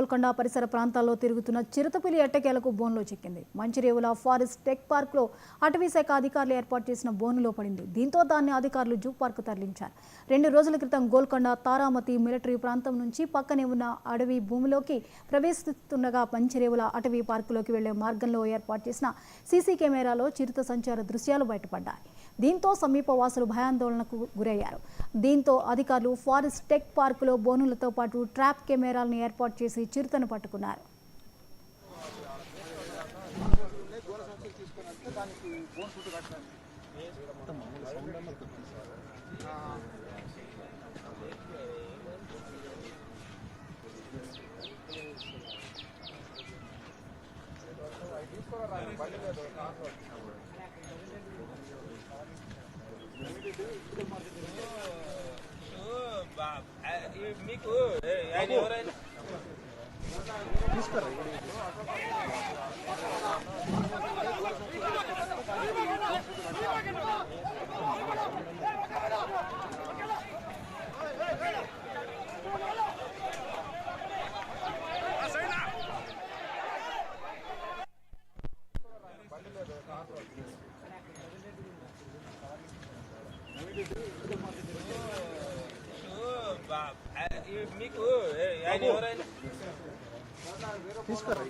గోల్కొండ పరిసర ప్రాంతాల్లో తిరుగుతున్న చిరుతపులి ఎట్టకేలకు బోన్లో చిక్కింది. మంచిరేవుల ఫారెస్ట్ టెక్ పార్క్లో అటవీ శాఖ అధికారులు ఏర్పాటు చేసిన బోనులో పడింది. దీంతో దాన్ని అధికారులు జూ పార్క్ తరలించారు. 2 రోజుల క్రితం గోల్కొండ తారామతి మిలిటరీ ప్రాంతం నుంచి పక్కనే ఉన్న అడవి భూమిలోకి ప్రవేశిస్తుండగా మంచిరేవుల అటవీ పార్కులోకి వెళ్లే మార్గంలో ఏర్పాటు చేసిన సీసీ కెమెరాలో చిరుత సంచార దృశ్యాలు బయటపడ్డాయి. దీంతో సమీప వాసులు భయాందోళనకు గురయ్యారు. దీంతో అధికారులు ఫారెస్ట్ టెక్ పార్కులో బోనులతో పాటు ట్రాప్ కెమెరాలను ఏర్పాటు చేసి చిరుతను పట్టుకున్నారు. మీకు ఆయన ఎవరైనా మీకు ఆయన ఎవరైనా తీసుకురా.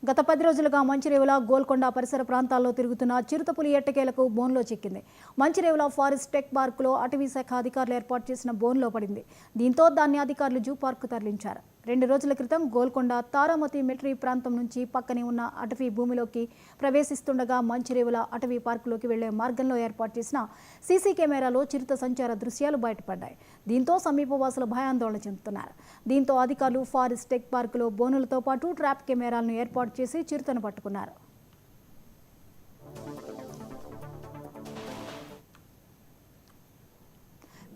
గత 10 రోజులుగా మంచిరేవుల గోల్కొండ పరిసర ప్రాంతాల్లో తిరుగుతున్న చిరుతపులి ఎట్టకేలకు బోన్లో చిక్కింది. మంచిరేవుల ఫారెస్ట్ టెక్ పార్కులో అటవీ శాఖ అధికారులు ఏర్పాటు చేసిన బోన్లో పడింది. దీంతో దాన్ని అధికారులు జూ పార్క్ తరలించారు. 2 రోజుల క్రితం గోల్కొండ తారామతి మిలిటరీ ప్రాంతం నుంచి పక్కనే ఉన్న అటవీ భూమిలోకి ప్రవేశిస్తుండగా మంచిరేవుల అటవీ పార్కులోకి వెళ్లే మార్గంలో ఏర్పాటు చేసిన సీసీ కెమెరాలో చిరుత సంచార దృశ్యాలు బయటపడ్డాయి. దీంతో సమీపవాసులు భయాందోళన చెందుతున్నారు. దీంతో అధికారులు ఫారెస్ట్ టెక్ పార్కులో బోనులతో పాటు ట్రాప్ కెమెరాలను ఏర్పాటు చేసి చిరుతను పట్టుకున్నారు.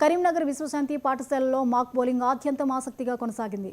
కరీంనగర్ విశ్వశాంతి పాఠశాలలో మాక్ బౌలింగ్ ఆద్యంతం ఆసక్తిగా కొనసాగింది.